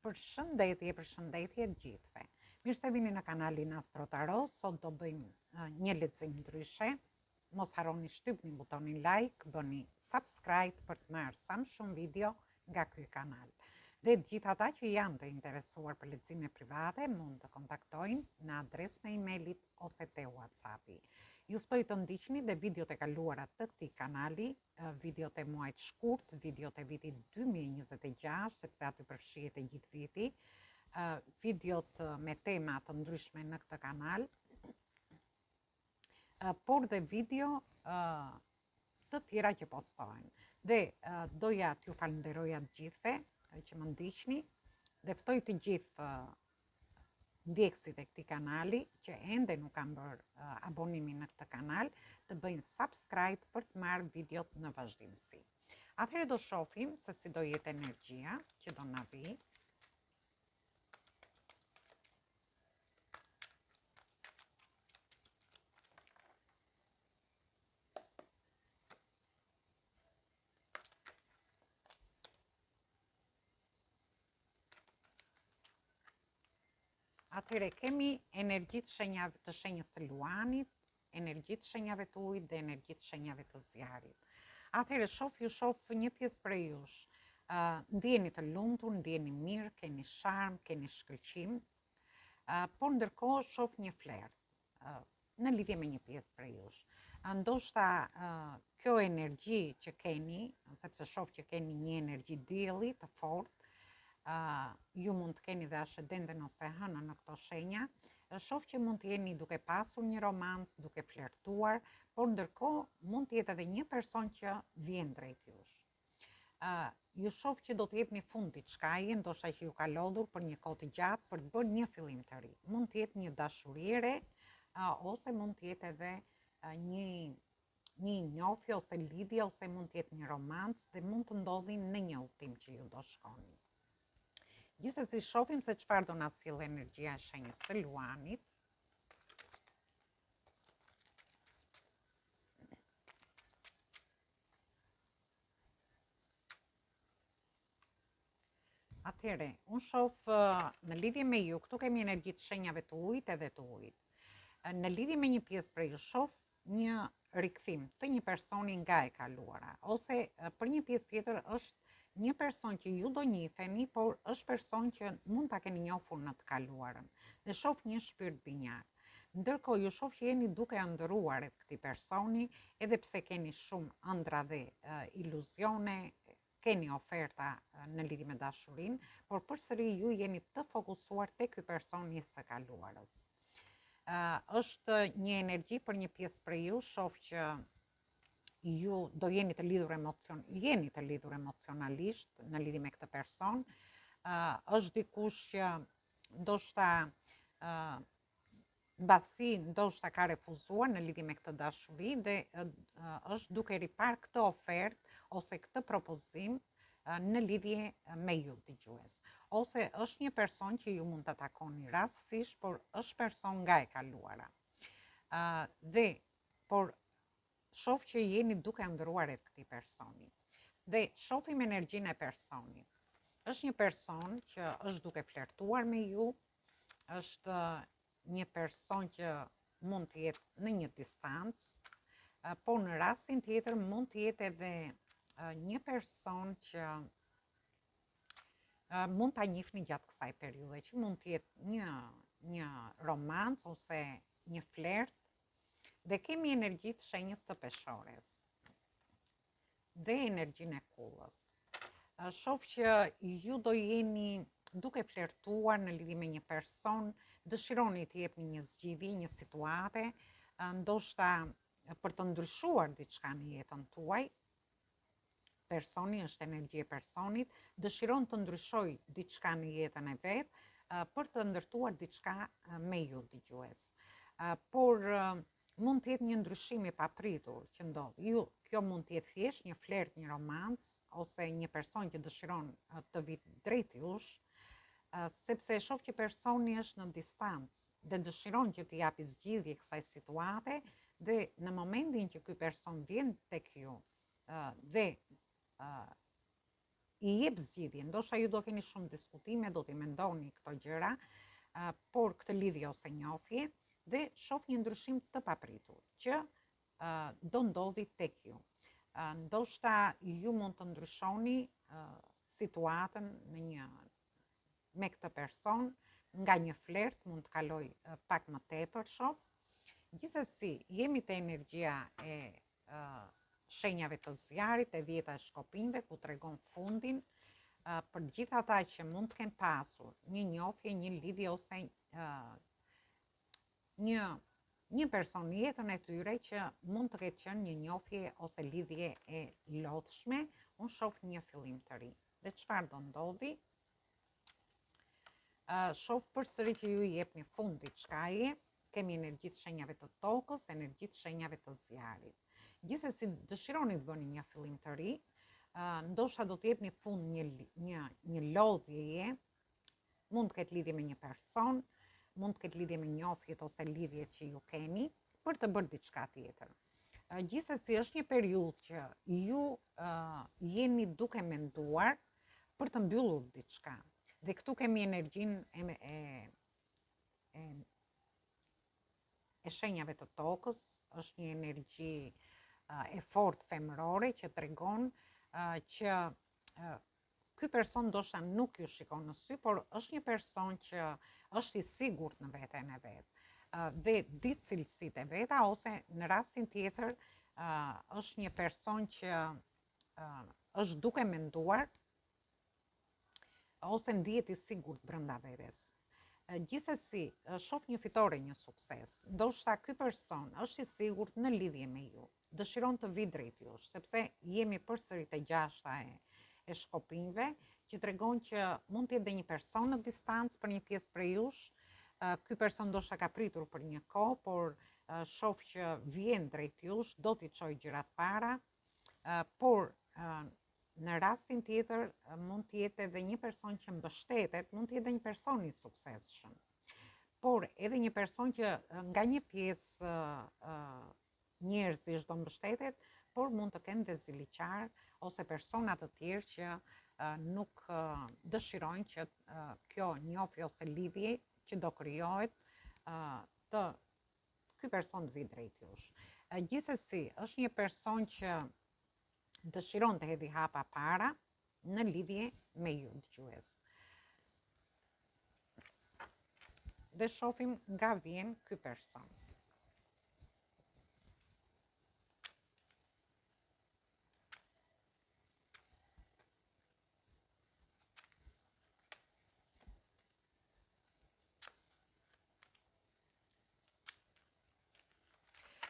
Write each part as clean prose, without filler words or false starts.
Përshëndetje të gjithëve. Mirë se vini në kanalin Astro Tarot. Sot do bëjmë një lexim ndryshe. Mos harroni shtypni butonin like, bëni subscribe për të marrë sa më shumë video nga ky kanal. Dhe të gjithë ata që janë të interesuar për lexime private mund të kontaktojnë në adresën e emailit ose te WhatsAppi. Ju ftoj të ndiqni dhe videot e kaluara të këtij kanali, videot e muajit shkurt, videot e vitit 2026, sepse aty përfshihet e gjithë viti, videot me tema të ndryshme në këtë kanal, por dhe video të tjera që postohen. Dhe doja t'ju falenderoja të gjithëve që më ndiqni dhe ftoj të gjithë ndjekësit e këtij kanali që ende nuk kanë bërë abonimin në këtë kanal të bëjnë subscribe për të marrë videot në vazhdimsi. Atëherë do shohim se si do jetë energjia që do na vi. Atëherë kemi energjitë të shenjës së luanit, energjitë shenjave të ujit dhe energjitë shenjave të zjarit. Atëherë shoh një pjesë prej jush. Ndjeni të lumtur, ndjeni mirë, keni sharm, keni shkëlqim, por ndërkohë shoh një flert në lidhje me një pjesë prej jush. Ndoshta kjo energji që keni, sepse shoh që keni një energji dielli të fortë, ju mund të keni dhe ascendenten ose hënën në këto shenja, shoh që mund të jeni duke pasur një romancë, duke flirtuar, por ndërkohë mund të jetë edhe një person që vjen drejt jush. Ju shoh që do të jepni fund diçkaje, ndoshta që ju ka lodhur për një kohë të gjatë për të bërë një fillim të ri. Mund të jetë një dashuriere, ose mund të jetë edhe një njohje ose lidhje, ose mund të jetë një romancë dhe mund të ndodhi në një udhtim që ju do shkoni. Gjithsesi shohim se çfarë do na sjellë energjia e shenjës së luanit. Atëherë, unë shoh në lidhje me ju, këtu kemi energjitë shenjave të ujit edhe të ujit. Në lidhje me një pjesë prej ju shoh një rikthim të një personi nga e kaluara, ose për një pjesë tjetër është një person që ju do njiheni, por është person që mund ta keni njohur në të kaluarën. Dhe shoh një shpirt binjak. Ndërkohë ju shoh që jeni duke ëndrruar këtij personi, edhe pse keni shumë ëndra dhe iluzione, keni oferta në lidhje me dashurinë, por përsëri ju jeni të fokusuar tek ky person i së kaluarës. Është një energji për një pjesë prej ju, shoh që ju do jeni të lidhur emocionalisht në lidhje me këtë person. Është dikush që ndoshta mbasi ndoshta ka refuzuar në lidhje me këtë dashuri dhe është duke ripar këtë ofertë ose këtë propozim në lidhje me ju dëgjues. Ose është një person që ju mund të takoni rastësisht, por është person nga e kaluara. Por shoh që jeni duke ëndrruar këtij personi. Dhe shohim energjinë e personit. Është një person që është duke flirtuar me ju, është një person që mund të jetë në një distancë, por në rastin tjetër mund të jetë edhe një person që mund ta njihni gjatë kësaj periudhe, që mund të jetë një romancë ose një flert. Dhe kemi energjitë shenjës së peshores dhe energjinë e kullës. Shoh që ju do jeni duke flirtuar në lidhje me një person, dëshironi të jepni një zgjidhje, një situate, ndoshta për të ndryshuar diçka në jetën tuaj. Personi është energji e personit, dëshiron të ndryshoj diçka në jetën e vet, për të ndërtuar diçka me ju dëgjues. Por mund të jetë një ndryshim i papritur që ndodh. Kjo mund të jetë thjesht një flert, një romancë, ose një person që dëshiron të vi drejt jush, sepse shoh që personi është në distancë dhe dëshiron që të japi zgjidhje kësaj situate, dhe në momentin që ky person vjen tek ju dhe i jep zgjidhje. Ndoshta ju do keni shumë diskutime, do t'i mendoni këto gjëra, por këtë lidhje ose njohje dhe shoh një ndryshim të papritur që do ndodhi tek ju. Ndoshta ju mund të ndryshoni situatën me këtë person, nga një flert mund të kaloj pak më tepër shoh. Gjithsesi, jemi te energjia e shenjave të zjarit, e 10 e shkopinjve, ku tregon fundin për gjithë ata që mund të kenë pasur një njohje, një lidhje ose një person në jetën e tyre që mund të ketë qenë një njohje ose lidhje e lodhshme, unë shoh një fillim të ri. Dhe çfarë do ndodhi? Shoh përsëri që ju i jepni fund diçkaje, kemi energjitë shenjave të tokës, energjitë shenjave të zjarit. Gjithsesi, dëshironi të bëni një fillim të ri, ndoshta do të jepni fund një lodhjeje, mund të ketë lidhje me një person, mund të ketë lidhje me njohjet ose lidhjet që ju keni për të bërë diçka tjetër. Gjithsesi, është një periudhë që ju jeni duke menduar për të mbyllur diçka. Dhe këtu kemi energjinë e shenjave të tokës, është një energji e fortë femërore që tregon që ky person ndoshta nuk ju shikon në sy, por është një person që është i sigurt në veten e vet. Dhe ditë cilësitë e veta, ose në rastin tjetër është një person që është duke menduar ose ndihet i sigurt brenda vetes. Gjithsesi, shoh një fitore, një sukses. Ndoshta ky person është i sigurt në lidhje me ju, dëshiron të vi drejt jush, sepse jemi përsëri te 6-a e shkopinjve, që tregon që mund të jetë dhe një person në distancë për një pjesë prej jush. Ky person ndoshta ka pritur për një kohë, por shoh që vjen drejt jush, do t'i çojë gjërat para, por në rastin tjetër mund të jetë edhe një person që mbështetet, mund të jetë edhe një person i suksesshëm. Por edhe një person që nga një pjesë njerëzish do mbështetet, por mund të kenë dhe ziliqar ose persona të tjerë që nuk dëshirojnë që kjo njohje ose lidhje që do krijohet ky person të vi drejt jush. Gjithsesi, është një person që dëshiron të hedhë hapa para në lidhje me ju, dëgjues. Dhe shohim nga vjen ky person.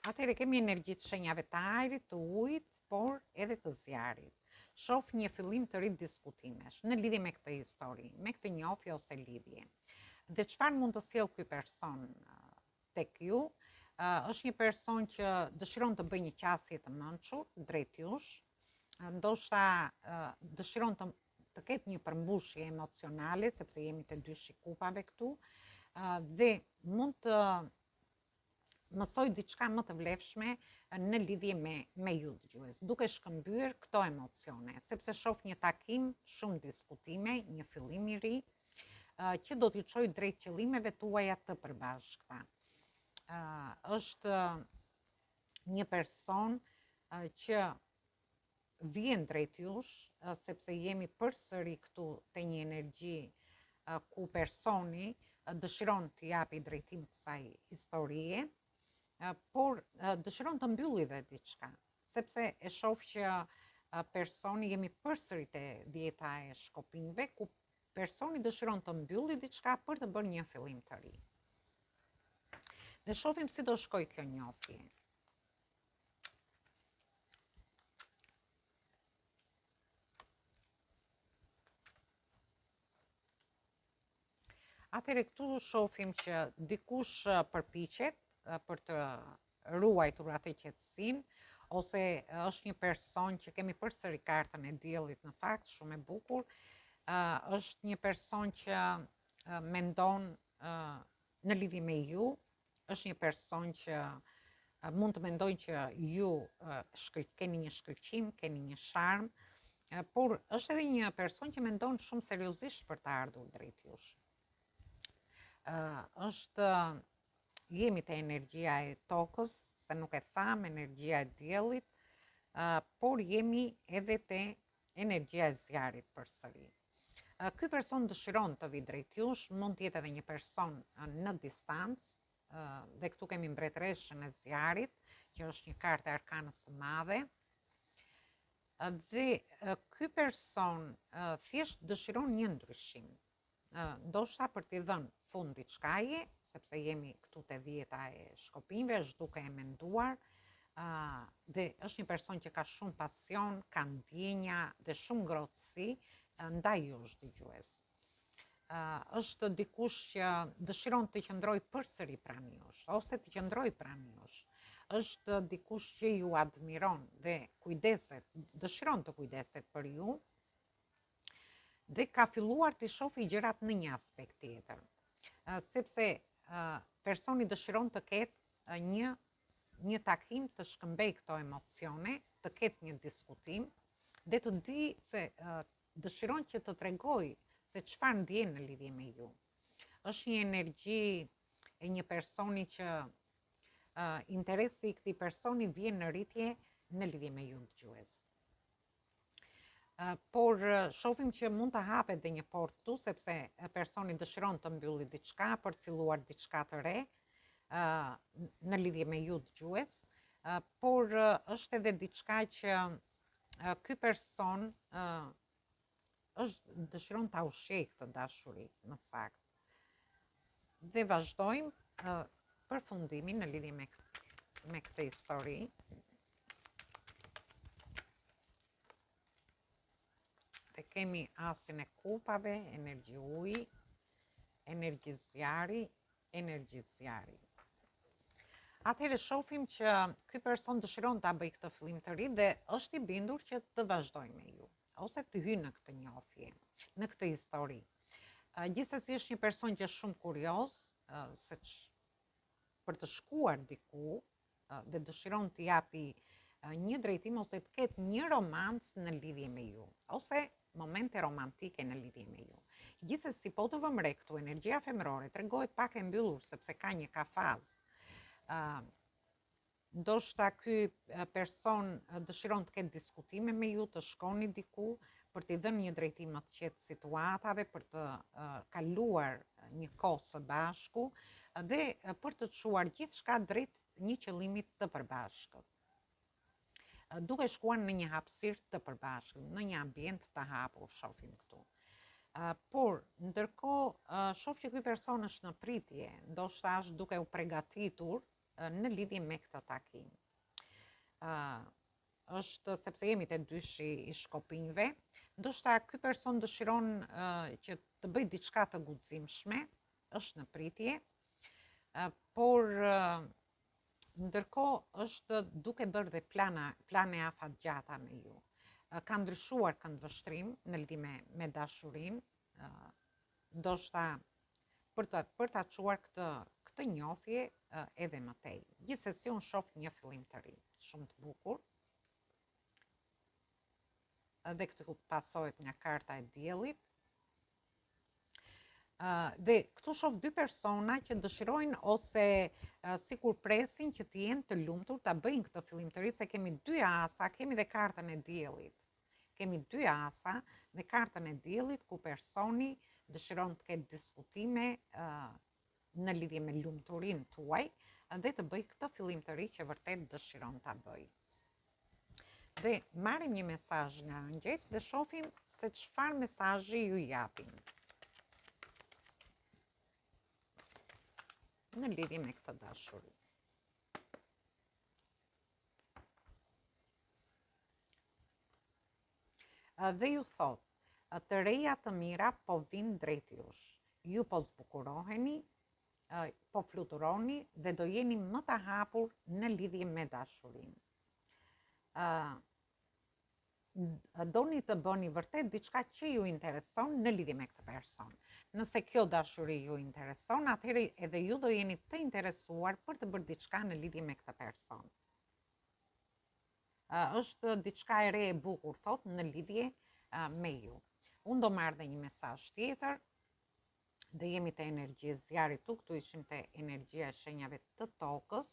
Atëherë kemi energjitë shenjave të ajrit, të ujit, por edhe të zjarit. Shoh një fillim të ri diskutimesh në lidhje me këtë histori, me këtë njohje ose lidhje. Dhe çfarë mund të sjellë ky person tek ju? Është një person që dëshiron të bëjë një qasje të mençur drejt jush, ndoshta dëshiron të ketë një përmbushje emocionale, sepse jemi te 2 shikupave këtu, dhe mund të mësoj diçka më të vlefshme në lidhje me ju, dëgjues, duke shkëmbyer këto emocione, sepse shoh një takim, shumë diskutime, një fillim i ri, që do t'i çojë drejt qëllimeve tuaja të përbashkëta. Është një person që vjen drejt jush, sepse jemi përsëri këtu te një energji ku personi dëshiron të japi drejtim kësaj historie, por dëshiron të mbylli dhe diçka, sepse e shoh që personi, jemi përsëri te 10-a e shkopinjve, ku personi dëshiron të mbylli diçka për të bërë një fillim të ri. Dhe shohim si do shkojë kjo njohje. Atëherë këtu shohim që dikush përpiqet për të ruajtur atë qetësinë, ose është një person që kemi përsëri kartën e diellit, në fakt shumë e bukur. Është një person që mendon në lidhje me ju, është një person që mund të mendojnë që ju keni një shkëlqim, keni një sharm, por është edhe një person që mendon shumë seriozisht për të ardhur drejt jush. Jemi te energjia e tokës, se nuk e tham, energjia e diellit, por jemi edhe te energjia e zjarit përsëri. Ky person dëshiron të vi drejt jush, mund të jetë edhe një person në distancë, dhe këtu kemi mbretëreshën e zjarit, që është një kartë e arkanës së madhe. Dhe ky person thjesht dëshiron një ndryshim. Ndoshta për t'i dhënë fund diçkaje, sepse jemi këtu te 10-a e shkopinjve, është duke e menduar, dhe është një person që ka shumë pasion, ka ndjenja dhe shumë ngrohtësi ndaj jush dëgjues. Është dikush që dëshiron të qëndrojë përsëri pranë jush, ose të qëndrojë pranë jush. Është dikush që ju admiron dhe dëshiron të kujdeset për ju, dhe ka filluar të shohë gjërat në një aspekt tjetër. Sepse personi dëshiron të ketë një takim të shkëmbej këto emocione, të ketë një diskutim, dhe të di se dëshiron që të tregoj se çfarë ndjen në lidhje me ju. Është një energji e një personi që interesi i këtij personi vjen në rritje në lidhje me ju dëgjues. Por shohim që mund të hapet dhe një portë këtu, sepse personi dëshiron të mbylli diçka për të filluar diçka të re në lidhje me ju dëgjues, por është edhe diçka që ky person dëshiron ta ushqejë këtë dashuri, më saktë. Dhe vazhdojmë përfundimin në lidhje me këtë histori. Dhe kemi asin e kupave, energji uji, energji zjari. Atëherë shohim që ky person dëshiron ta bëjë këtë fillim të ri dhe është i bindur që të vazhdojë me ju, ose të hyjë në këtë njohje, në këtë histori. Gjithsesi është një person që është shumë kurioz, për të shkuar diku dhe dëshiron të japi një drejtim ose të ketë një romancë në lidhje me ju, ose momente romantike në lidhje me ju. Gjithsesi, po të vëmë re këtu, energjia femërore tregohet pak e mbyllur sepse ka një kafaz. Ndoshta ky person dëshiron të ketë diskutime me ju, të shkoni diku për t'i dhënë një drejtim më të qetë situatave, për të kaluar një kohë së bashku dhe për të çuar gjithçka drejt një qëllimi të përbashkët. Duke shkuar në një hapësirë të përbashkët, në një ambient të hapur, shohim këtu. Por ndërkohë shoh që ky person është në pritje, ndoshta është duke u përgatitur në lidhje me këtë takim. Është sepse jemi te dyshi i shkopinjve, ndoshta ky person dëshiron që të bëjë diçka të guximshme, është në pritje, por ndërkohë është duke bërë dhe plane afatgjata me ju. Ka ndryshuar këndvështrim në lidhje me dashurinë, ndoshta për ta çuar këtë njohje edhe më tej. Gjithsesi unë shoh një fillim të ri, shumë të bukur. Dhe këtu pasohet nga karta e diellit. Dhe këtu shoh dy persona që dëshirojnë ose sikur presin që të jenë të lumtur, ta bëjnë këtë fillim të ri, se kemi dy asa, kemi dhe kartën e diellit. Kemi dy asa dhe kartën e diellit ku personi dëshiron të ketë diskutime në lidhje me lumturinë tuaj dhe të bëj këtë fillim të ri që vërtet dëshiron ta bëj. Dhe marrim një mesazh nga angjëjt dhe shohim se çfarë mesazhi ju japin në lidhje me këtë dashuri. Dhe ju thot, të reja të mira po vinë drejt jush. Ju po zbukuroheni, po fluturoni dhe do jeni më të hapur në lidhje me dashurinë. Doni të bëni vërtet diçka që ju intereson në lidhje me këtë person. Nëse kjo dashuri ju intereson, atëherë edhe ju do jeni të interesuar për të bërë diçka në lidhje me këtë person. Është diçka e re e bukur, thot, në lidhje me ju. Unë do marrë dhe një mesazh tjetër, dhe jemi të energjia zjarit tu, këtu ishim të energjia e shenjave të tokës.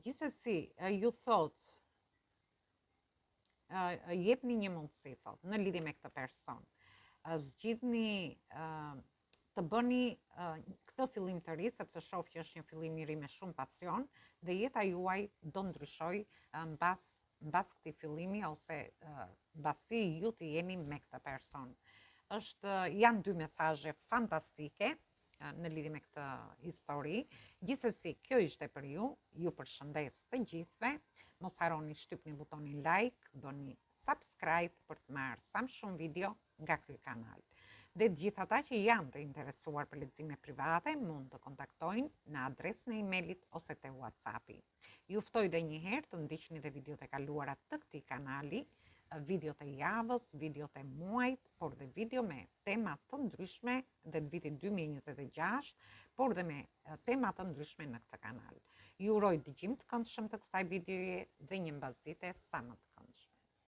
Gjithsesi, ju thot, jepni një mundësi, thot, në lidhje me këtë person. Zgjidhni të bëni këtë fillim të ri, sepse shoh që është një fillim i ri me shumë pasion, dhe jeta juaj do ndryshoj mbas këtij fillimi ose mbasi ju të jeni me këtë person. Janë dy mesazhe fantastike në lidhje me këtë histori. Gjithsesi, kjo ishte për ju. Ju përshëndes të gjithëve. Mos harroni shtypni butonin like, bëni subscribe për të marrë sa më shumë video nga ky kanal. Dhe të gjithë ata që janë të interesuar për lexime private mund të kontaktojnë në adresën e emailit ose te WhatsAppi. Ju ftoj edhe një herë të ndiqni dhe videot e kaluara të këtij kanali, videot e javës, videot e muajit, por dhe video me tema të ndryshme dhe të vitit 2026, por dhe me tema të ndryshme në këtë kanal. Ju uroj dëgjim të këndshëm të kësaj videoje dhe një mbasdite sa më të këndshme.